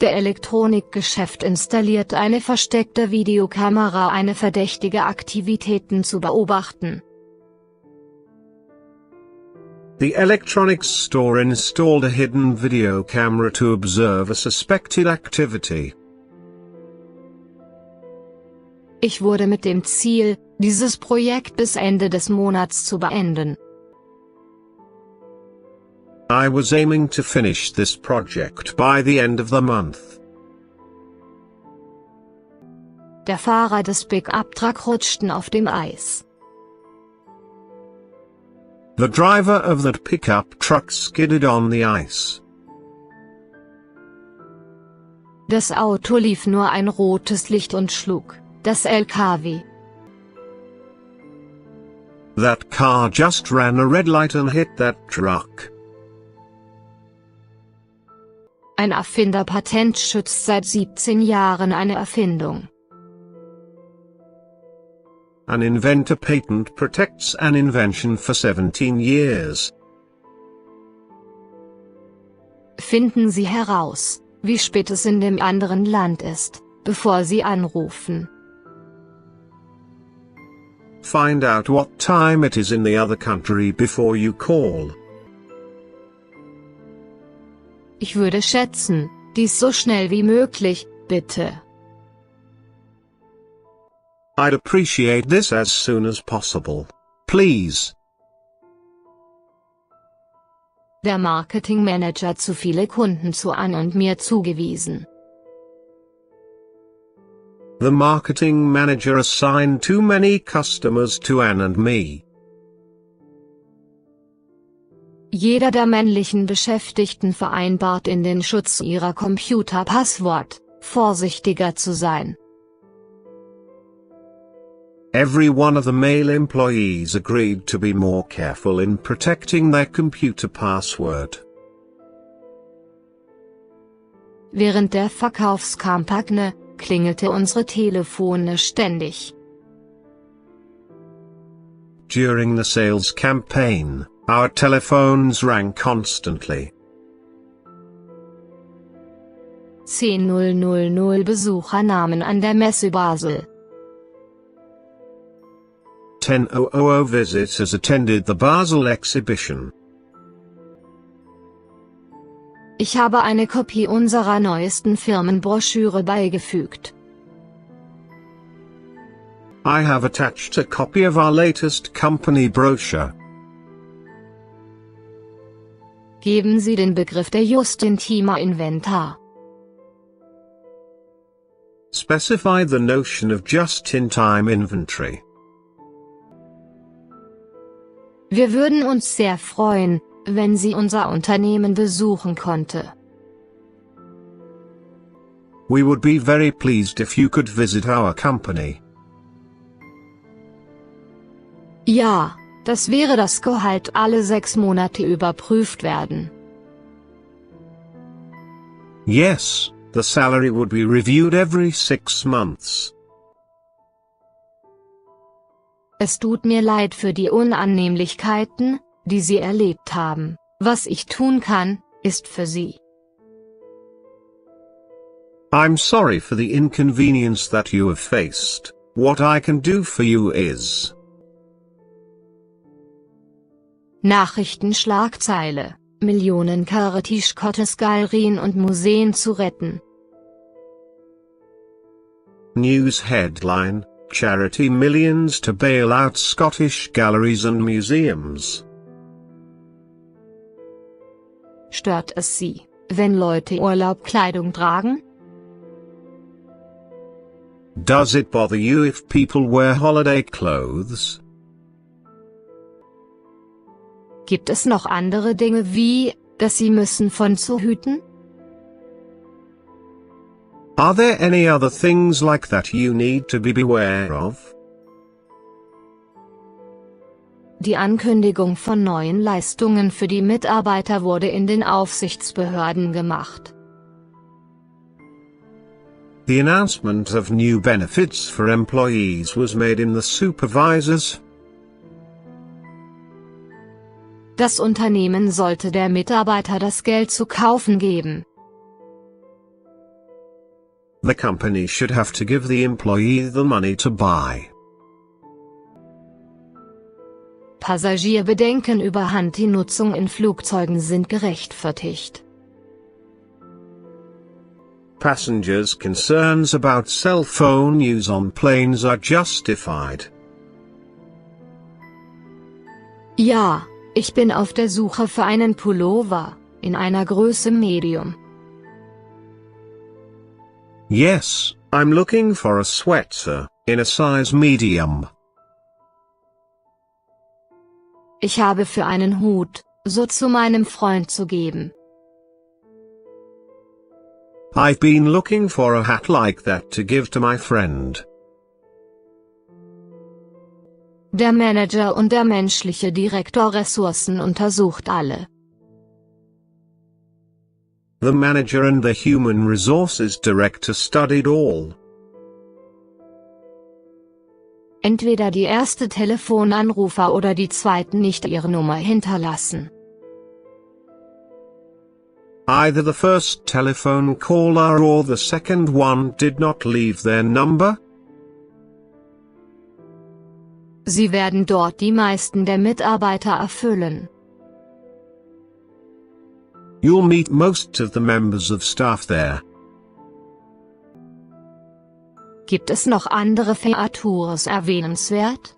Der Elektronikgeschäft installiert eine versteckte Videokamera, eine verdächtige Aktivitäten zu beobachten. The electronics store installed a hidden video camera to observe a suspected activity. Ich wurde mit dem Ziel, dieses Projekt bis Ende des Monats zu beenden. I was aiming to finish this project by the end of the month. Der Fahrer des Pickup-Truck rutschten auf dem Eis. The driver of that pickup truck skidded on the ice. Das Auto lief nur ein rotes Licht und schlug das LKW. That car just ran a red light and hit that truck. Ein Erfinderpatent schützt seit 17 Jahren eine Erfindung. An inventor patent protects an invention for 17 years. Finden Sie heraus, wie spät es in dem anderen Land ist, bevor Sie anrufen. Find out what time it is in the other country before you call. Ich würde schätzen, dies so schnell wie möglich, bitte. I'd appreciate this as soon as possible. Please. Der Marketingmanager zu viele Kunden zu an und mir zugewiesen. The marketing manager assigned too many customers to Anne and me. Jeder der männlichen Beschäftigten vereinbart in den Schutz ihrer Computerpasswort, vorsichtiger zu sein. Every one of the male employees agreed to be more careful in protecting their computer password. Während der Verkaufskampagne klingelte unsere Telefone ständig. During the sales campaign, our telephones rang constantly. 10.000 Besucher nahmen an der Messe Basel. 10,000 visitors attended the Basel exhibition. Ich habe eine Kopie unserer neuesten Firmenbroschüre beigefügt. I have attached a copy of our latest company brochure. Geben Sie den Begriff der Just-in-Time Inventar. Specify the notion of just-in-time inventory. Wir würden uns sehr freuen, wenn Sie unser Unternehmen besuchen könnte. We would be very pleased if you could visit our company. Ja, das wäre das Gehalt alle 6 Monate überprüft werden. Yes, the salary would be reviewed every 6 months. Es tut mir leid für die Unannehmlichkeiten, die Sie erlebt haben. Was ich tun kann, ist für Sie. I'm sorry for the inconvenience that you have faced. What I can do for you is. Nachrichtenschlagzeile: Millionen Karatisch-Gottesgalerien und Museen zu retten. News headline: Charity millions to bail out Scottish galleries and museums. Stört es Sie, wenn Leute Urlaubskleidung tragen? Does it bother you if people wear holiday clothes? Gibt es noch andere Dinge wie, dass Sie müssen von zu hüten? Are there any other things like that you need to be beware of? Die Ankündigung von neuen Leistungen für die Mitarbeiter wurde in den Aufsichtsbehörden gemacht. The announcement of new benefits for employees was made in the supervisors. Das Unternehmen sollte der Mitarbeiter das Geld zu kaufen geben. The company should have to give the employee the money to buy. Passagierbedenken über Handynutzung in Flugzeugen sind gerechtfertigt. Passengers' concerns about cell phone use on planes are justified. Ja, ich bin auf der Suche für einen Pullover, in einer Größe Medium. Yes, I'm looking for a sweater, in a size medium. Ich habe für einen Hut, so zu meinem Freund zu geben. I've been looking for a hat like that to give to my friend. Der Manager und der menschliche Direktor Ressourcen untersucht alle. The manager and the human resources director studied all. Entweder die erste Telefonanrufer oder die zweiten nicht ihre Nummer hinterlassen. Either the first telephone caller or the second one did not leave their number. Sie werden dort die meisten der Mitarbeiter erfüllen. You'll meet most of the members of staff there. Gibt es noch andere Features erwähnenswert?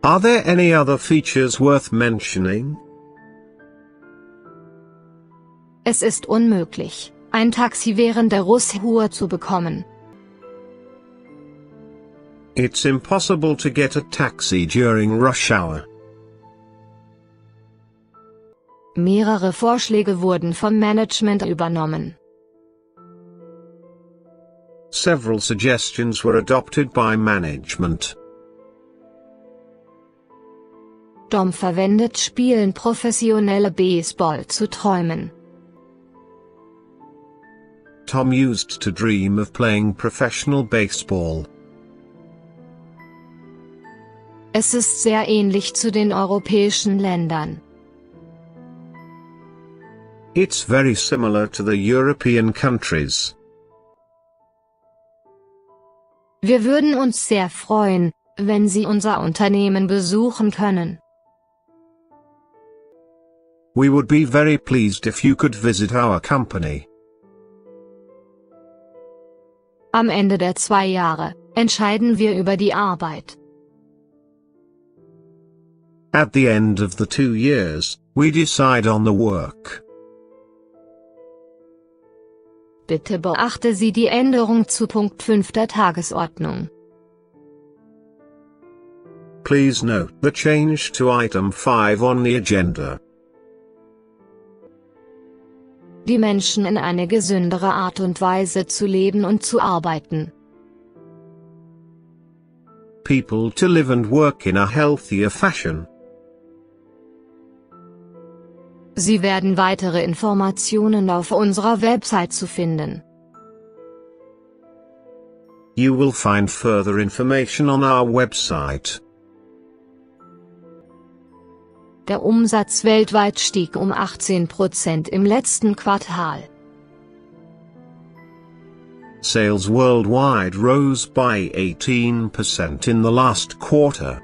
Are there any other features worth mentioning? Es ist unmöglich, ein Taxi während der Rush-Hour zu bekommen. It's impossible to get a taxi during rush hour. Mehrere Vorschläge wurden vom Management übernommen. Several suggestions were adopted by management. Dom verwendet Spielen professionelle Baseball zu träumen. Tom used to dream of playing professional baseball. Es ist sehr ähnlich zu den europäischen Ländern. It's very similar to the European countries. Wir würden uns sehr freuen, wenn Sie unser Unternehmen besuchen können. We would be very pleased if you could visit our company. Am Ende der 2 Jahre entscheiden wir über die Arbeit. At the end of the 2 years, we decide on the work. Bitte beachte Sie die Änderung zu Punkt 5 der Tagesordnung. Please note the change to item 5 on the agenda. Die Menschen in eine gesündere Art und Weise zu leben und zu arbeiten. People to live and work in a healthier fashion. Sie werden weitere Informationen auf unserer Website zu finden. You will find further information on our website. Der Umsatz weltweit stieg um 18% im letzten Quartal. Sales worldwide rose by 18% in the last quarter.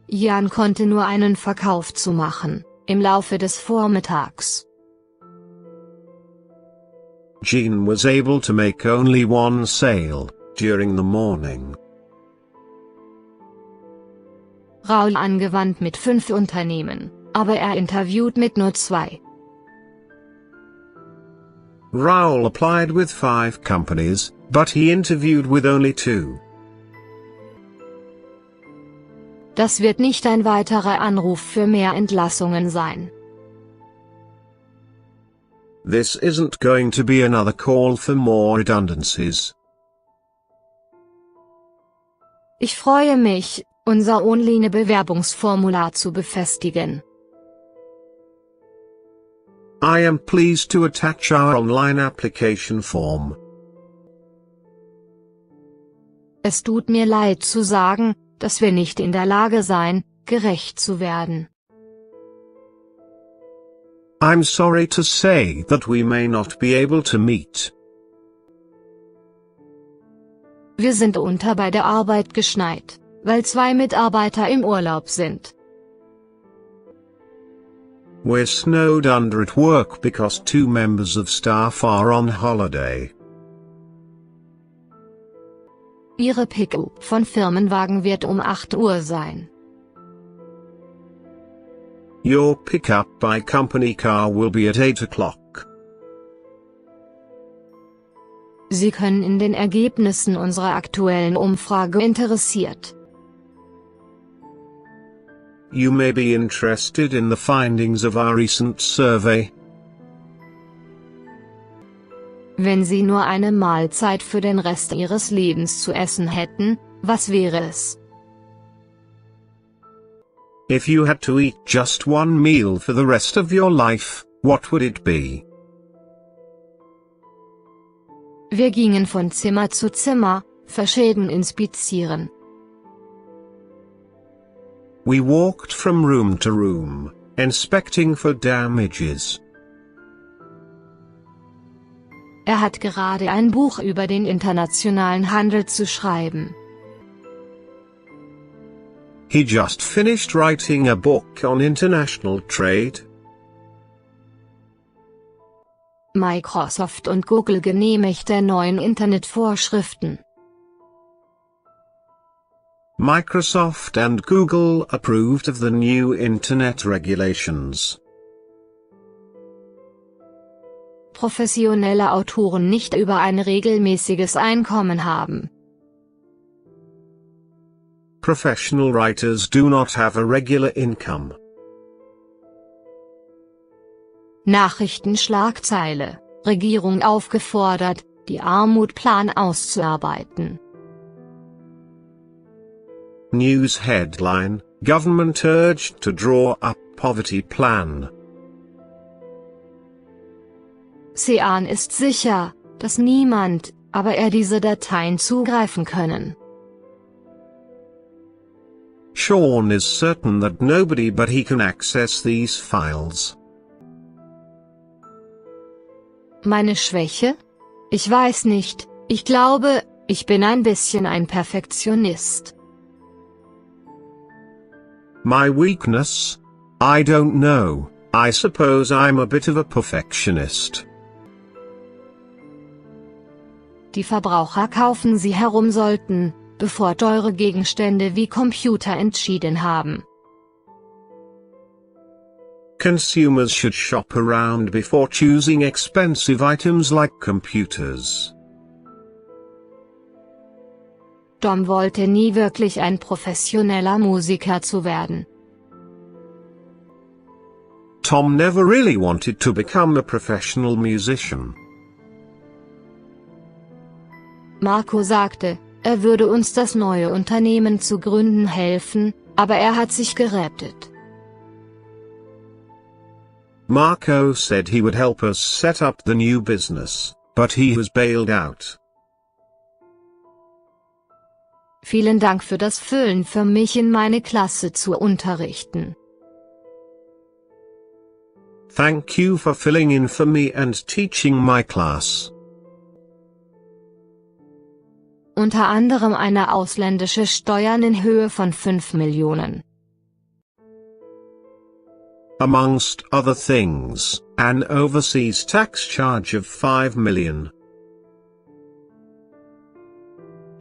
Jan konnte nur einen Verkauf zu machen, im Laufe des Vormittags. Jean was able to make only one sale, during the morning. Raul angewandt mit 5 Unternehmen, aber er interviewt mit nur 2. Raoul applied with 5 companies, but he interviewed with only 2. Das wird nicht ein weiterer Anruf für mehr Entlassungen sein. This isn't going to be another call for more redundancies. Ich freue mich, unser Online-Bewerbungsformular zu befestigen. I am pleased to attach our online application form. Es tut mir leid zu sagen, dass wir nicht in der Lage seien, gerecht zu werden. I'm sorry to say that we may not be able to meet. Wir sind unter bei der Arbeit geschneit, weil 2 Mitarbeiter im Urlaub sind. We're snowed under at work because 2 members of staff are on holiday. Ihre Pick-up von Firmenwagen wird um 8 Uhr sein. Your pickup by company car will be at 8 o'clock. Sie können in den Ergebnissen unserer aktuellen Umfrage interessiert. You may be interested in the findings of our recent survey. Wenn Sie nur eine Mahlzeit für den Rest Ihres Lebens zu essen hätten, was wäre es? If you had to eat just one meal for the rest of your life, what would it be? Wir gingen von Zimmer zu Zimmer, Verschäden inspizieren. We walked from room to room, inspecting for damages. Er hat gerade ein Buch über den internationalen Handel zu schreiben. He just finished writing a book on international trade. Microsoft und Google genehmigte neuen Internetvorschriften. Microsoft and Google approved of the new Internet regulations. Professionelle Autoren nicht über ein regelmäßiges Einkommen haben. Professional writers do not have a regular income. Nachrichtenschlagzeile: Regierung aufgefordert, die Armutplan auszuarbeiten. News headline: Government urged to draw up poverty plan. Sean ist sicher, dass niemand, aber er diese Dateien zugreifen können. Sean is certain that nobody but he can access these files. Meine Schwäche? Ich weiß nicht, ich glaube, ich bin ein bisschen ein Perfektionist. My weakness? I don't know, I suppose I'm a bit of a perfectionist. Die Verbraucher kaufen sie herum sollten, bevor teure Gegenstände wie Computer entschieden haben. Consumers should shop around before choosing expensive items like computers. Tom wollte nie wirklich ein professioneller Musiker zu werden. Tom never really wanted to become a professional musician. Marco sagte, er würde uns das neue Unternehmen zu gründen helfen, aber er hat sich gerettet. Marco said he would help us set up the new business, but he was bailed out. Vielen Dank für das Füllen für mich in meine Klasse zu unterrichten. Thank you for filling in for me and teaching my class. Unter anderem eine ausländische Steuern in Höhe von 5 Millionen. Amongst other things, an overseas tax charge of 5 million.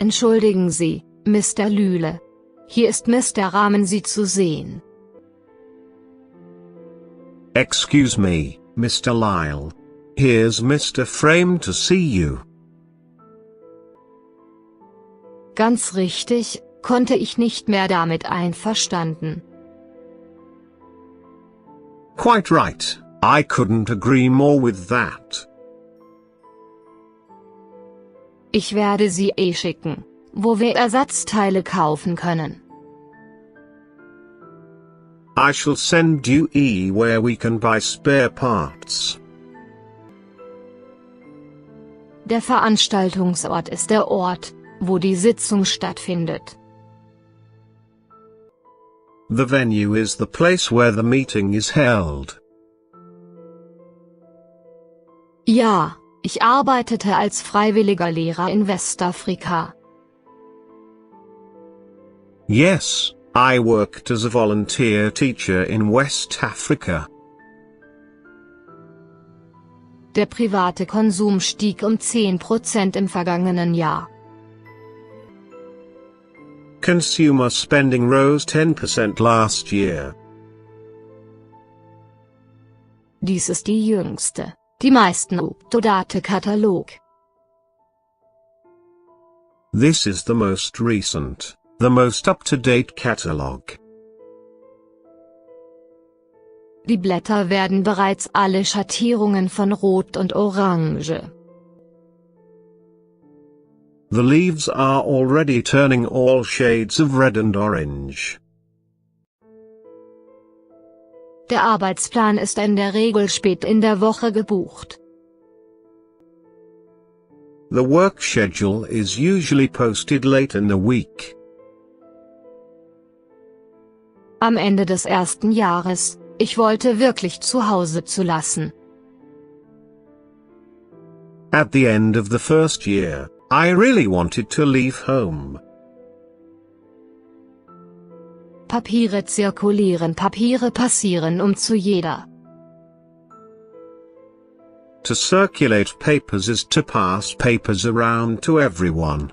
Entschuldigen Sie, Mr. Lühle. Hier ist Mr. Rahmen Sie zu sehen. Excuse me, Mr. Lyle. Here's Mr. Frame to see you. Ganz richtig, konnte ich nicht mehr damit einverstanden. Quite right, I couldn't agree more with that. Ich werde Sie schicken, wo wir Ersatzteile kaufen können. I shall send you where we can buy spare parts. Der Veranstaltungsort ist der Ort, wo die Sitzung stattfindet. The venue is the place where the meeting is held. Ja, ich arbeitete als freiwilliger Lehrer in Westafrika. Yes, I worked as a volunteer teacher in West Africa. Der private Konsum stieg um 10% im vergangenen Jahr. Consumer spending rose 10% last year. Dies ist die jüngste, die meisten Up-to-Date-Katalog. This is the most recent, the most up-to-date catalog. Die Blätter werden bereits alle Schattierungen von Rot und Orange. The leaves are already turning all shades of red and orange. Der Arbeitsplan ist in der Regel spät in der Woche gebucht. The work schedule is usually posted late in the week. Am Ende des ersten Jahres, ich wollte wirklich zu Hause zu lassen. At the end of the first year, I really wanted to leave home. Papiere zirkulieren, Papiere passieren zu jeder. To circulate papers is to pass papers around to everyone.